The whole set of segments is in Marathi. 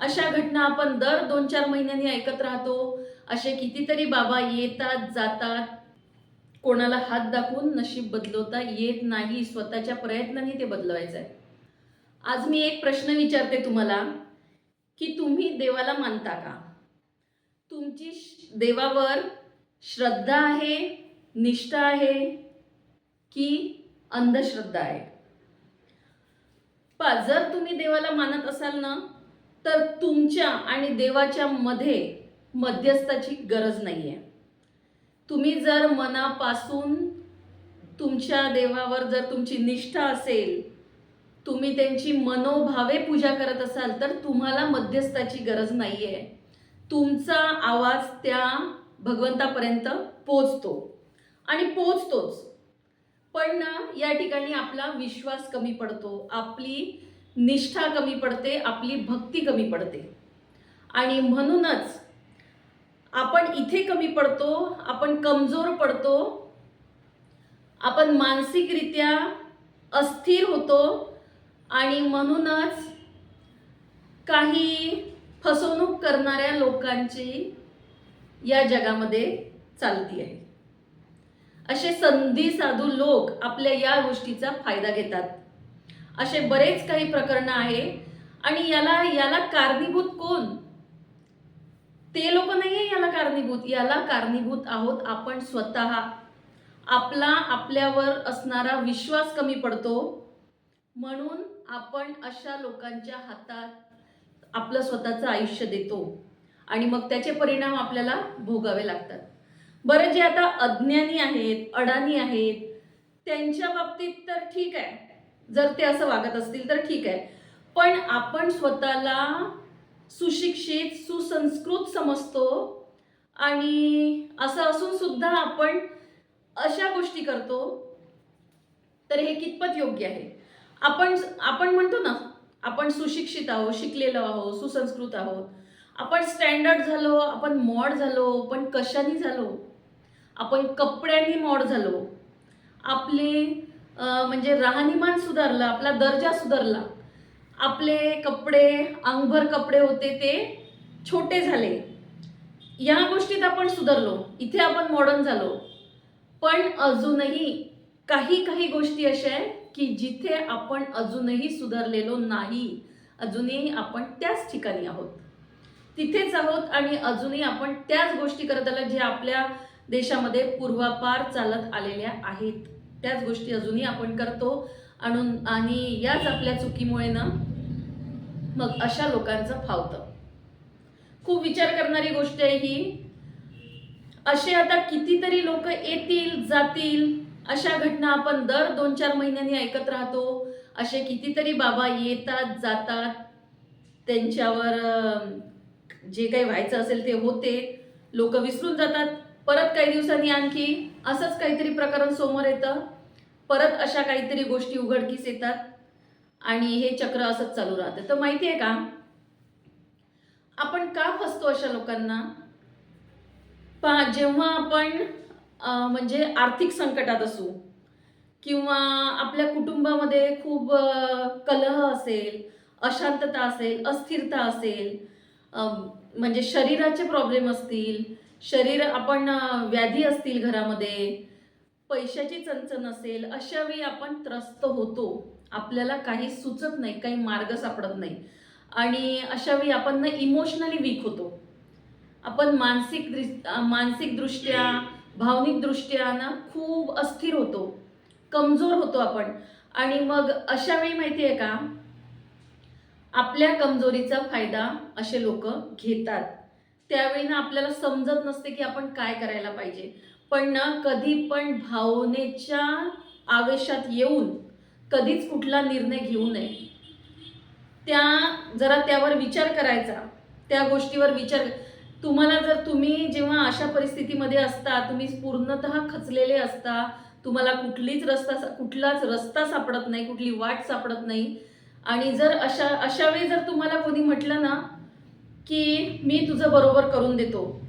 अशा घटना आपण दर 2-4 महिन्यांनी ऐकत राहतो. असे कितीतरी बाबा येतात जातात. कोणाला हात दाखवून नशीब बदलवता येत नाही. स्वतःच्या प्रयत्नांनी ते बदलवायचं आहे. आज मी एक प्रश्न विचारते तुम्हाला, की तुम्ही देवाला मानता का? तुमची देवावर श्रद्धा आहे, निष्ठा आहे की अंधश्रद्धा आहे? जर तुम्ही देवाला मानत असाल ना, तर तुमच्या आणि देवाच्या मध्ये मध्यस्थाची गरज नाहीये. तुम्ही जर मनापासून तुमच्या देवावर जर तुमची निष्ठा असेल, तुम्ही त्यांची मनोभावे पूजा करत असाल, तर तुम्हाला मध्यस्थाची गरज नाहीये. तुमचा आवाज त्या भगवंतापर्यंत पोचतो आणि पोचतोच. पण ना या ठिकाणी आपला विश्वास कमी पडतो, आपली निष्ठा कमी पडते, आपली भक्ती कमी पडते. आणि म्हणूनच आपण इथे कमी पडतो, आपण कमजोर पडतो, आपण मानसिकरित्या अस्थिर होतो आणि म्हणूनच काही फसवणूक करणाऱ्या लोकांची या जगामध्ये चालती आहे. असे संधी साधू लोक आपल्या या गोष्टीचा फायदा घेतात. असे बरेच काही प्रकरण आहे आणि याला कारणीभूत कोण? ते लोक नाहीये याला कारणीभूत. याला कारणीभूत आहोत आपण स्वतः. आपल्यावर असणारा विश्वास कमी पडतो, म्हणून आपण अशा लोकांच्या हातात आपलं स्वतःचं आयुष्य देतो आणि मग त्याचे परिणाम आपल्याला भोगावे लागतात. बरं, जे आता अज्ञानी आहेत, अडाणी आहेत, त्यांच्या बाबतीत तर ठीक आहे, जर ते असं वागत असतील तर ठीक आहे. पण आपण स्वतःला सुशिक्षित, सुसंस्कृत समजतो आणि असं असून सुद्धा आपण अशा गोष्टी करतो, तर हे कितपत योग्य आहे? आपण म्हणतो ना, आपण सुशिक्षित आहोत, शिकलेलो आहोत, सुसंस्कृत आहोत, आपण स्टँडर्ड झालो, आपण मॉड झालो, पण कशाने झालो? आपण कपड्यांनी मॉड झालो. आपले म्हणजे राहणीमान सुधारलं, आपला दर्जा सुधारला, आपले कपडे, अंगभर कपडे होते ते छोटे झाले. या गोष्टीत आपण सुधारलो, इथे आपण मॉडर्न झालो. पण अजूनही काही गोष्टी अशा आहेत की जिथे आपण अजूनही सुधारलेलो नाही. अजूनही आपण त्याच ठिकाणी आहोत, तिथेच आहोत आणि अजूनही आपण त्याच गोष्टी करत आलो जे आपल्या देशामध्ये पूर्वापार चालत आलेल्या आहेत. त्याच गोष्टी अजूनही आपण करतो आणि याच आपल्या चुकीमुळे ना मग अशा लोकांचं फावतं. खूप विचार करणारी गोष्ट आहे ही. असे आता कितीतरी लोक येतील जातील. अशा घटना आपण दर 2-4 महिन्यांनी ऐकत राहतो. असे कितीतरी बाबा येतात जातात. त्यांच्यावर जे काही व्हायचं असेल ते होते. लोक विसरून जातात. परत काही दिवसांनी आणखी असंच काहीतरी प्रकरण समोर येतं. परत अशा काहीतरी गोष्टी उघडकीस येतात आणि हे चक्र असंच चालू राहतं. तर माहिती आहे का, आपण का फसतो अशा लोकांना? जेव्हा आपण म्हणजे आर्थिक संकटात असू किंवा आपल्या कुटुंबामध्ये खूप कलह असेल, अशांतता असेल, अस्थिरता असेल, म्हणजे शरीराचे प्रॉब्लेम असतील, आपण व्याधी असतील घरामध्ये, पैशाची चणचण असेल, अशा वेळी आपण त्रस्त होतो. आपल्याला काही सुचत नाही, काही मार्ग सापडत नाही आणि अशा वेळी आपण ना इमोशनली वीक होतो. आपण मानसिकदृष्ट्या, भावनिकदृष्ट्या ना खूप अस्थिर होतो, कमजोर होतो आपण. आणि मग अशा वेळी माहिती आहे का, आपल्या कमजोरीचा फायदा असे लोक घेतात. त्यावेळी ना आपल्याला समजत नसते की आपण काय करायला पाहिजे. पण ना कधी पण भावनेच्या आवेशात येऊन कधीच कुठला निर्णय घेऊ नये. जरा त्यावर विचार करायचा, त्या गोष्टीवर विचार. तुम्ही जेव्हा अशा परिस्थितीमध्ये असता, तुम्ही पूर्णतः खचलेले असता, तुम्हाला कुठलाच रस्ता सापडत नाही, कुठली वाट सापडत नाही आणि जर अशा वेळी जर तुम्हाला कोणी म्हटलं ना की मी तुझं बरोबर करून देतो,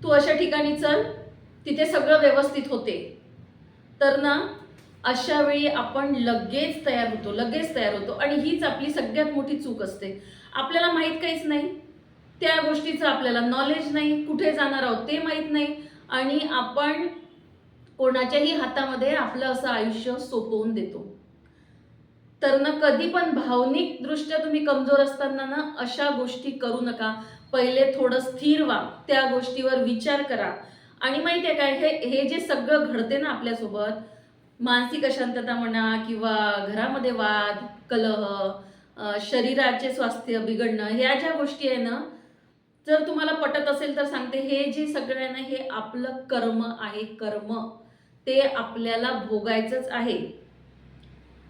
तू अशा ठिकाणी चल, तिथे सगळं व्यवस्थित होते, तर ना अशा वेळी आपण लगेच तयार होतो आणि हीच आपली सगळ्यात मोठी चूक असते. आपल्याला माहीत काहीच नाही, त्या गोष्टीचं आपल्याला नॉलेज नाही, कुठे जाणार आहोत ते माहीत नाही, आणि आपण कोणाच्याही हातामध्ये आपलं असं आयुष्य सोपवून देतो. तर ना कधी पण भावनिक दृष्ट्या तुम्ही कमजोर असताना ना अशा गोष्टी करू नका. पहिले थोडं स्थिर व्हा, त्या गोष्टीवर विचार करा. आणि माहिती आहे काय, हे हे जे सगळं घडते ना आपल्यासोबत, मानसिक अशांतता म्हणा किंवा घरामध्ये वाद, कलह, शरीराचे स्वास्थ्य बिघडणं, ह्या ज्या गोष्टी आहे ना, जर तुम्हाला पटत असेल तर सांगते, हे जे सगळं आहे ना, हे आपलं कर्म आहे. कर्म ते आपल्याला भोगायचंच आहे.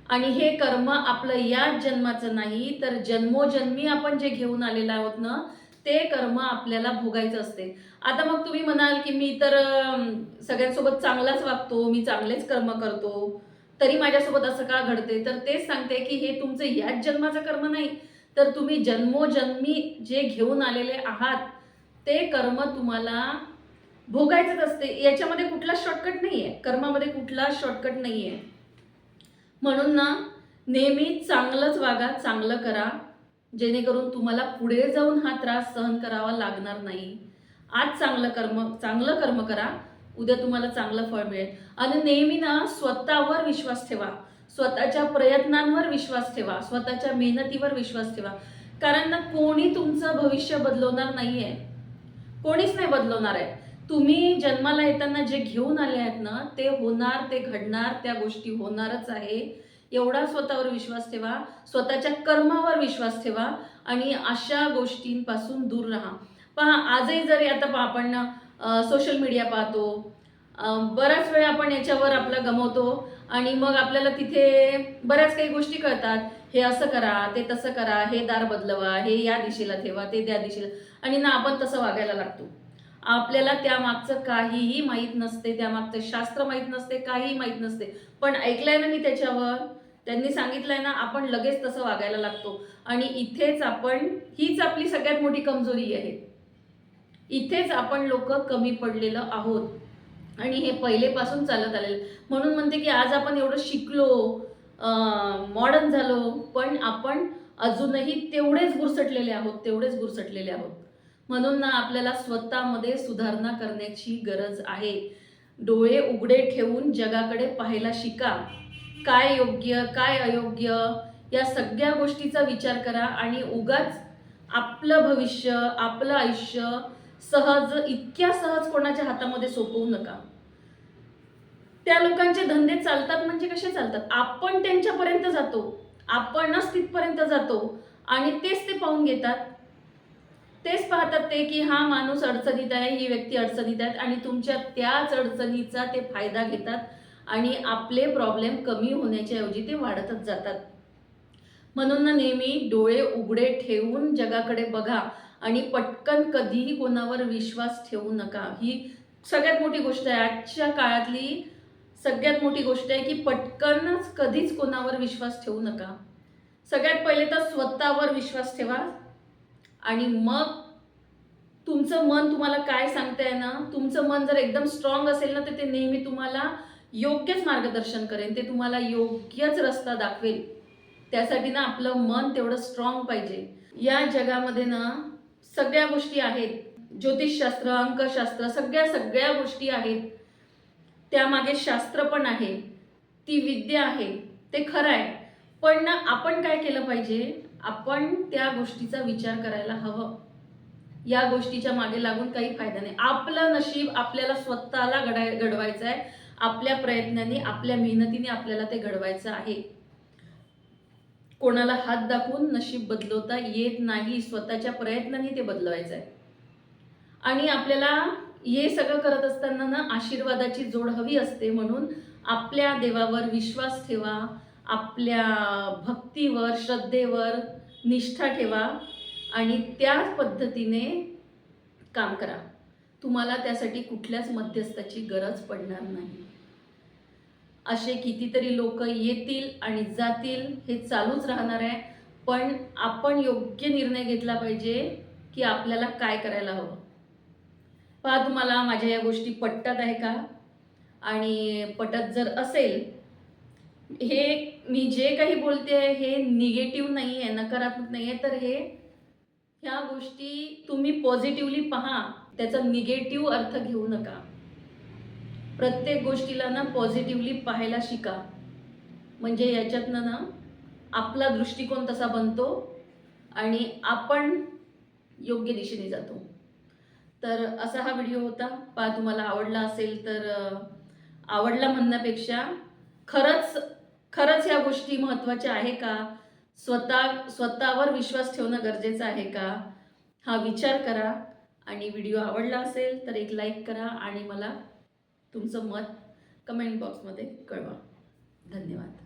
आणि हे कर्म आपलं याच जन्माचं नाही, तर जन्मोजन्मी आपण जे घेऊन आलेलो आहोत ना, ते कर्म आपल्याला भोगायचं असते. आता मग तुम्ही म्हणाल की मी तर सगळ्यांसोबत चांगलाच वागतो, मी चांगलेच कर्म करतो, तरी माझ्यासोबत असं का घडते? तर तेच सांगते की हे तुमचं याच जन्माचं कर्म नाही, तर तुम्ही जन्मोजन्मी जे घेऊन आलेले आहात ते कर्म तुम्हाला भोगायचंच असते. याच्यामध्ये कुठला शॉर्टकट नाहीये, कर्मामध्ये कुठला शॉर्टकट नाहीये. म्हणून ना नेहमी चांगलंच वागा, चांगलं करा, जेणेकरून तुम्हाला पुढे जाऊन हा त्रास सहन करावा लागणार नाही. आज चांगलं कर्म करा, उद्या तुम्हाला चांगलं फळ मिळेल. आणि नेहमी ना स्वतःवर विश्वास ठेवा, स्वतःच्या प्रयत्नांवर विश्वास ठेवा, स्वतःच्या मेहनतीवर विश्वास ठेवा. कारण ना कोणी तुमचं भविष्य बदलवणार नाहीये, कोणीच नाही बदलवणार आहे. तुम्ही जन्माला येताना जे घेऊन आले आहेत ना, ते होणार, ते घडणार, त्या गोष्टी होणारच आहे. एवढा स्वतःवर विश्वास ठेवा, स्वतःच्या कर्मावर विश्वास ठेवा आणि अशा गोष्टींपासून दूर राहा. पहा, आजही जरी आता आपण सोशल मीडिया पाहतो, बराच वेळ आपण याच्यावर आपला गमावतो आणि मग आपल्याला तिथे बऱ्याच काही गोष्टी कळतात. हे असं करा, ते तसं करा, हे दार बदलवा, हे या दिशेला ठेवा, ते त्या दिशेला, आणि ना आपण तसं वागायला लागतो. आपल्याला त्यामागचं काहीही माहीत नसते, त्यामागचं शास्त्र माहीत नसते, काहीही माहीत नसते. पण ऐकलंय ना मी त्याच्यावर, त्यांनी सांगितलंय ना, आपण लगेच तसं वागायला लागतो. आणि हीच आपली सगळ्यात मोठी कमजोरी आहे. इथेच आपण लोक कमी पडलेलो आहोत आणि हे पहिलेपासून चालत आलेलं. म्हणून म्हणते की आज आपण एवढं शिकलो, मॉडर्न झालो, पण आपण अजूनही तेवढेच गुरसटलेले आहोत. म्हणून ना आपल्याला स्वतःमध्ये सुधारणा करण्याची गरज आहे. डोळे उघडे ठेवून जगाकडे पाहायला शिका. काय योग्य, काय अयोग्य, या सगळ्या गोष्टीचा विचार करा आणि उगाच आपलं भविष्य, आपलं आयुष्य इतक्या सहज कोणाच्या हातामध्ये सोपवू नका. त्या लोकांचे धंदे चालतात म्हणजे कसे चालतात, आपण त्यांच्यापर्यंत जातो, आपणच तिथपर्यंत जातो आणि तेच ते पाहून घेतात. तेच पाहतात ते की हा माणूस अडचणीत आहे, ही व्यक्ती अडचणीत आहे, आणि तुमच्या त्याच अडचणीचा ते फायदा घेतात आणि आपले प्रॉब्लेम कमी होण्याच्या ऐवजी ते वाढतच जातात. म्हणून ना नेहमी डोळे उघडे ठेवून जगाकडे बघा आणि पटकन कधीही कोणावर विश्वास ठेवू नका. ही सगळ्यात मोठी गोष्ट आहे, आजच्या काळातली सगळ्यात मोठी गोष्ट आहे की पटकनच कधीच कोणावर विश्वास ठेवू नका. सगळ्यात पहिले तर स्वतःवर विश्वास ठेवा आणि मग तुमचं मन तुम्हाला काय सांगतंय ना, तुमचं मन जर एकदम स्ट्रॉंग असेल ना, तर ते नेहमी तुम्हाला योग्यच मार्गदर्शन करेल, ते तुम्हाला योग्यच रस्ता दाखवेल. त्यासाठी ना आपलं मन तेवढं स्ट्रॉंग पाहिजे. या जगामध्ये ना सगळ्या गोष्टी आहेत, ज्योतिषशास्त्र, अंकशास्त्र, सगळ्या गोष्टी आहेत. त्यामागे शास्त्र पण आहे, ती विद्या आहे, ते खरं आहे. पण ना आपण काय केलं पाहिजे, आपण त्या गोष्टीचा विचार करायला हवं. या गोष्टीच्या मागे लागून काही फायदा नाही. आपलं नशीब आपल्याला स्वतःला घडवायचं आहे. आपल्या प्रयत्नांनी, आपल्या मेहनतीने आपल्याला ते घडवायचं आहे. कोणाला हात दाखवून नशीब बदलवता येत नाही, स्वतःच्या प्रयत्नांनी ते बदलवायचं आहे. आणि आपल्याला हे सगळं करत असताना ना आशीर्वादाची जोड हवी असते. म्हणून आपल्या देवावर विश्वास ठेवा, आपल्या भक्तीवर, श्रद्धेवर निष्ठा ठेवा आणि त्याच पद्धतीने काम करा. तुम्हाला त्यासाठी कुठल्याच मध्यस्थाची गरज पडणार नाही. असे कितीतरी लोक येतील आणि जातील, हे चालूच राहणार आहे. पण आपण योग्य निर्णय घेतला पाहिजे की आपल्याला काय करायला हवं. पहा, तुम्हाला माझ्या या गोष्टी पटतात आहे का? आणि पटत जर असेल, हे मी जे काही बोलते हे निगेटिव्ह नाही आहे, नकारात्मक नाही आहे, तर हे गोष्टी तुम्ही पॉझिटिव्हली पहा, त्याचा निगेटिव्ह अर्थ घेऊ नका. प्रत्येक गोष्टीला ना पॉझिटिव्हली पाहायला शिका. म्हणजे याच्यातनं ना आपला दृष्टिकोन तसा बनतो आणि आपण योग्य दिशेने जातो. तर असा हा व्हिडिओ होता. तुम्हाला आवडला असेल तर आवडला म्हणण्यापेक्षा खरंच खरंच ह्या गोष्टी महत्त्वाच्या आहे का? स्वतःवर विश्वास ठेवणं गरजेचं आहे का? हा विचार करा आणि व्हिडिओ आवडला असेल तर एक लाईक करा आणि मला तुमचं मत कमेंट बॉक्समध्ये कळवा. धन्यवाद.